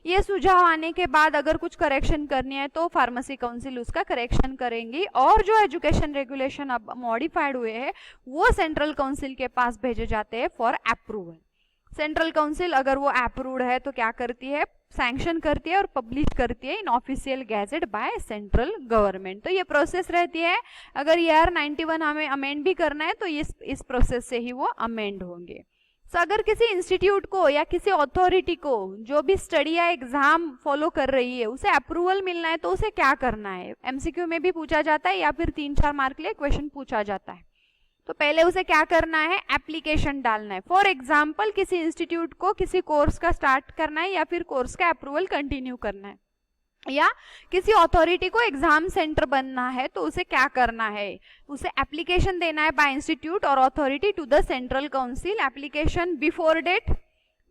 ये सुझाव आने के बाद अगर कुछ करेक्शन करनी है तो फार्मेसी काउंसिल उसका करेक्शन करेंगी, और जो एजुकेशन रेगुलेशन अब मॉडिफाइड हुए हैं वो सेंट्रल काउंसिल के पास भेजे जाते हैं फॉर अप्रूवल। सेंट्रल काउंसिल अगर वो अप्रूव्ड है तो क्या करती है, सैंक्शन करती है और पब्लिश करती है इन official gadget bye central government. तो ये प्रोसेस रहती है। अगर ER 91 हमें अमेंड भी करना है तो इस प्रोसेस से ही वो अमेंड होंगे। So, अगर किसी इंस्टीट्यूट को या किसी अथॉरिटी को जो भी स्टडी या एग्जाम फॉलो कर रही है उसे अप्रूवल मिलना है तो उसे क्या करना है, MCQ में भी पूछा जाता है या फिर 3-4 मार्क के लिए क्वेश्चन पूछा जाता है। तो पहले उसे क्या करना है, एप्लीकेशन डालना है। फॉर एग्जाम्पल किसी इंस्टीट्यूट को किसी कोर्स का स्टार्ट करना है या फिर कोर्स का अप्रूवल कंटिन्यू करना है, या किसी अथॉरिटी को एग्जाम सेंटर बनना है तो उसे क्या करना है, उसे एप्लीकेशन देना है बाय इंस्टीट्यूट और authority to the central council. Application before date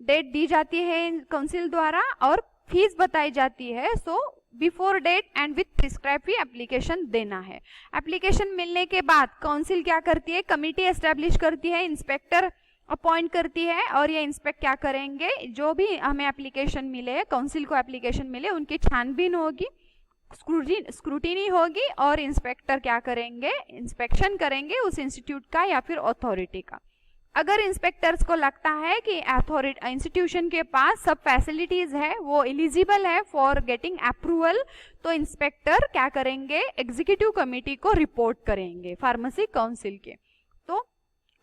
दी जाती है काउंसिल द्वारा और फीस बताई जाती है। So before date and with prescribe fee application देना है। एप्लीकेशन मिलने के बाद काउंसिल क्या करती है, कमिटी एस्टेब्लिश करती है, इंस्पेक्टर अपॉइंट करती है और ये इंस्पेक्ट क्या करेंगे, जो भी हमें एप्लीकेशन मिले, काउंसिल को एप्लीकेशन मिले, उनकी छानबीन होगी, स्क्रूटिनी होगी और इंस्पेक्टर क्या करेंगे, इंस्पेक्शन करेंगे उस इंस्टीट्यूट का या फिर अथॉरिटी का। अगर इंस्पेक्टर्स को लगता है कि इंस्टीट्यूशन के पास सब फैसिलिटीज है, वो एलिजिबल है फॉर गेटिंग अप्रूवल, तो इंस्पेक्टर क्या करेंगे, एग्जीक्यूटिव कमेटी को रिपोर्ट करेंगे फार्मेसी काउंसिल के। तो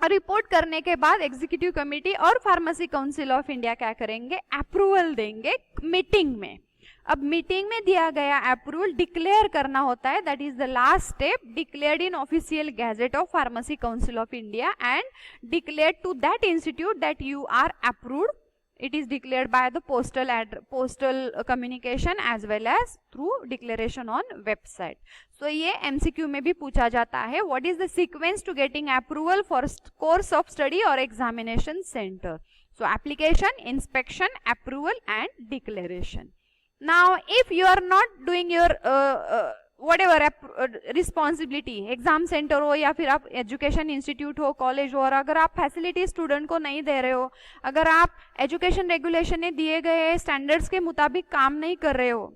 रिपोर्ट करने के बाद एग्जीक्यूटिव कमेटी और फार्मेसी काउंसिल ऑफ इंडिया क्या करेंगे, अप्रूवल देंगे मीटिंग में। अब मीटिंग में दिया गया अप्रूवल डिक्लेयर करना होता है, that is the last step, declared in official gazette of pharmacy council of India and declared to that institute that you are approved. It is declared by the postal communication as well as through declaration on website. So ये MCQ में भी पूछा जाता है, what is the sequence to getting approval for course of study or examination center? So application, inspection, approval and declaration. Now if you are not doing your whatever responsibility, exam centre हो या फिर आप education institute हो, college हो, और अगर आप facility student को नहीं दे रहे हो, अगर आप एजुकेशन रेगुलेशन में दिए गए स्टैंडर्ड्स के मुताबिक काम नहीं कर रहे हो,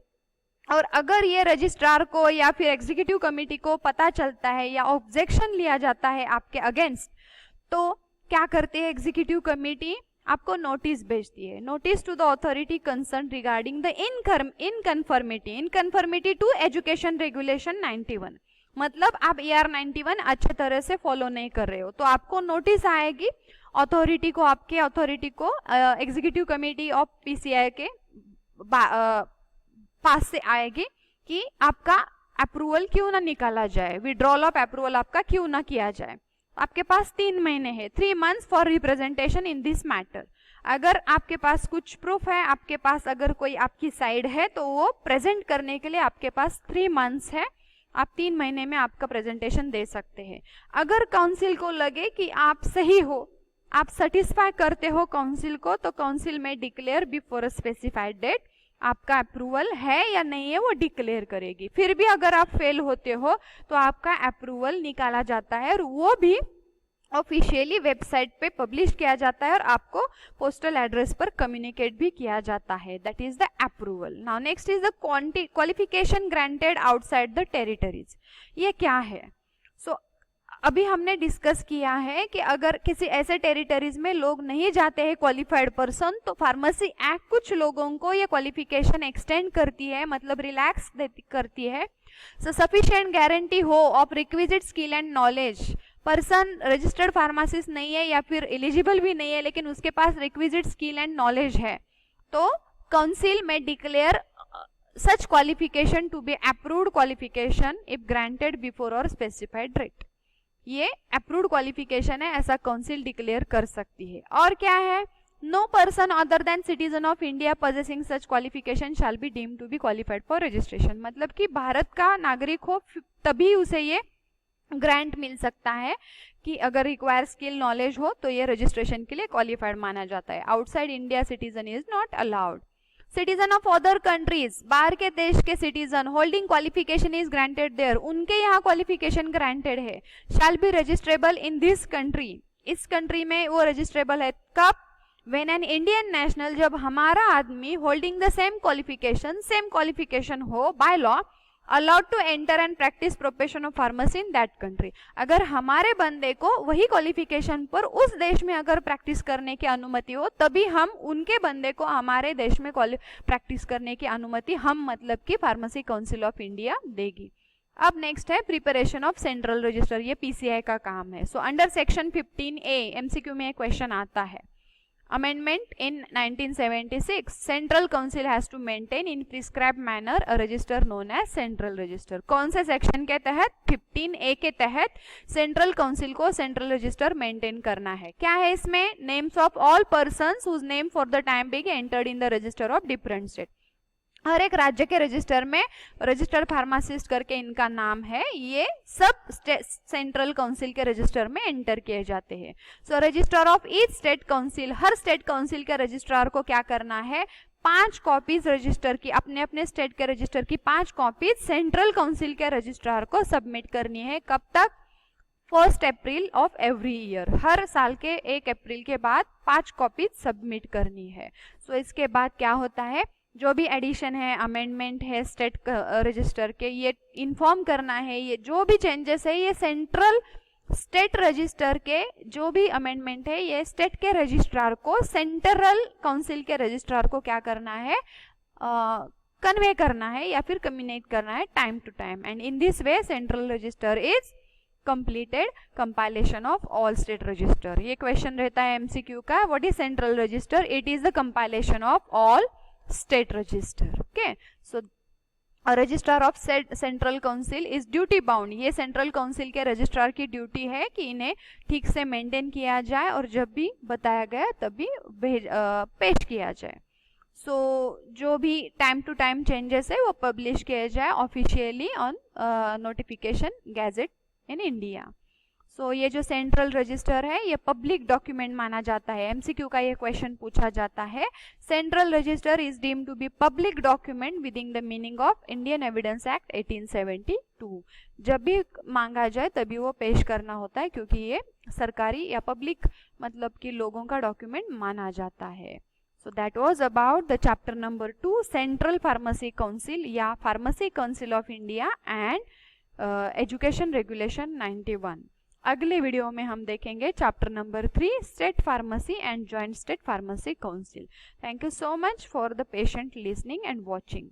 और अगर ये रजिस्ट्रार को या फिर एग्जीक्यूटिव कमेटी को पता चलता है या ऑब्जेक्शन लिया जाता है आपके अगेंस्ट, तो क्या करते हैं एग्जीक्यूटिव कमेटी, आपको नोटिस भेजती है, notice to the authority concern regarding the inconformity to education regulation 91। मतलब आप ER 91 अच्छे तरह से फॉलो नहीं कर रहे हो तो आपको नोटिस आएगी अथॉरिटी को, आपके अथॉरिटी को, एग्जीक्यूटिव कमेटी ऑफ PCI के पास से आएगी कि आपका अप्रूवल क्यों ना निकाला जाए, विड्रॉल ऑफ अप्रूवल आपका क्यों ना किया जाए। आपके पास 3 महीने है, 3 months for representation in this matter. अगर आपके पास कुछ प्रूफ है, आपके पास अगर कोई आपकी साइड है तो वो प्रेजेंट करने के लिए आपके पास 3 months है, आप 3 महीने में आपका प्रेजेंटेशन दे सकते हैं। अगर काउंसिल को लगे कि आप सही हो, आप सेटिस्फाई करते हो काउंसिल को, तो काउंसिल में declare before a specified date आपका अप्रूवल है या नहीं है वो डिक्लेयर करेगी। फिर भी अगर आप फेल होते हो तो आपका अप्रूवल निकाला जाता है और वो भी ऑफिशियली वेबसाइट पे पब्लिश किया जाता है और आपको पोस्टल एड्रेस पर कम्युनिकेट भी किया जाता है, that is the approval. Now next is the qualification granted outside the territories. ये क्या है? सो अभी हमने डिस्कस किया है कि अगर किसी ऐसे टेरिटरीज में लोग नहीं जाते हैं क्वालिफाइड पर्सन, तो फार्मेसी एक्ट कुछ लोगों को ये क्वालिफिकेशन एक्सटेंड करती है, मतलब रिलैक्स करती है। सो सफिशिएंट गारंटी हो of requisite skill and knowledge, person registered pharmacist नहीं है या फिर एलिजिबल भी नहीं है लेकिन उसके पास रिक्विजिट स्किल एंड नॉलेज है, तो काउंसिल में declare such qualification to be approved qualification if granted before or specified date। ये approved qualification है, ऐसा काउंसिल डिक्लेयर कर सकती है। और क्या है, no person other than citizen of India possessing such qualification shall be deemed to be qualified for registration। मतलब कि भारत का नागरिक हो तभी उसे ये ग्रांट मिल सकता है कि अगर रिक्वायर स्किल नॉलेज हो तो ये रजिस्ट्रेशन के लिए क्वालिफाइड माना जाता है। Outside India citizen is not allowed. Citizen of other countries, बाहर के देश के citizen holding qualification is granted there, उनके यहाँ क्वालिफिकेशन ग्रांटेड है, shall be registrable in this country, इस कंट्री में वो रजिस्ट्रेबल है। कब, व्हेन एन इंडियन नेशनल, जब हमारा आदमी होल्डिंग द सेम क्वालिफिकेशन हो by law allowed to enter and practice profession of pharmacy in that country. अगर हमारे बंदे को वही क्वालिफिकेशन पर उस देश में अगर प्रैक्टिस करने की अनुमति हो, तभी हम उनके बंदे को हमारे देश में प्रैक्टिस करने की अनुमति हम मतलब कि फार्मेसी काउंसिल ऑफ इंडिया देगी। अब नेक्स्ट है प्रिपरेशन ऑफ सेंट्रल रजिस्टर, ये पीसीआई का काम है। So under section 15A MCQ में एक क्वेश्चन आता है, Amendment in 1976, Central Council has to maintain in prescribed manner a register known as Central Register। कौन से सेक्शन के तहत, 15A के तहत सेंट्रल काउंसिल को सेंट्रल रजिस्टर मेंटेन करना है। क्या है इसमें, names of all persons whose name for the time being entered in the register of different state. हर एक राज्य के रजिस्टर में रजिस्टर्ड फार्मासिस्ट करके इनका नाम है, ये सब सेंट्रल काउंसिल के रजिस्टर में एंटर किए जाते हैं। So register of each state council, हर स्टेट काउंसिल के रजिस्ट्रार को क्या करना है, 5 कॉपीज रजिस्टर की, अपने अपने स्टेट के रजिस्टर की 5 कॉपीज सेंट्रल काउंसिल के रजिस्ट्रार को सबमिट करनी है। कब तक, 1 अप्रैल ऑफ एवरी ईयर, हर साल के 1 अप्रैल के बाद 5 कॉपीज सबमिट करनी है। सो इसके बाद क्या होता है, जो भी एडिशन है, अमेंडमेंट है स्टेट रजिस्टर के, ये इन्फॉर्म करना है, ये जो भी चेंजेस है ये सेंट्रल स्टेट रजिस्टर के जो भी अमेंडमेंट है ये स्टेट के रजिस्ट्रार को सेंट्रल काउंसिल के रजिस्ट्रार को क्या करना है, कन्वे करना है या फिर कम्युनिकेट करना है time to time. And in this way central register is completed compilation of all state register। ये क्वेश्चन रहता है एमसीक्यू का, what is central register, it is the compilation of all state register। okay, so a registrar of central council is duty bound। ये central council के registrar की duty है कि इन्हें ठीक से मेंटेन किया जाए और जब भी बताया गया तभी पेश किया जाए। सो जो भी टाइम टू टाइम चेंजेस है वो पब्लिश किया जाए officially on notification gazette in India. So ये जो सेंट्रल रजिस्टर है ये पब्लिक डॉक्यूमेंट माना जाता है। एमसीक्यू का ये क्वेश्चन पूछा जाता है, central register is deemed to be public document within the meaning of Indian evidence act 1872। जब भी मांगा जाए तभी वो पेश करना होता है क्योंकि ये सरकारी या पब्लिक मतलब कि लोगों का डॉक्यूमेंट माना जाता है। So that was about the chapter number 2 Central Pharmacy Council या Pharmacy Council of India and Education Regulation 91। अगले वीडियो में हम देखेंगे chapter number 3 state pharmacy and joint state pharmacy council. Thank you so much for the patient listening and watching.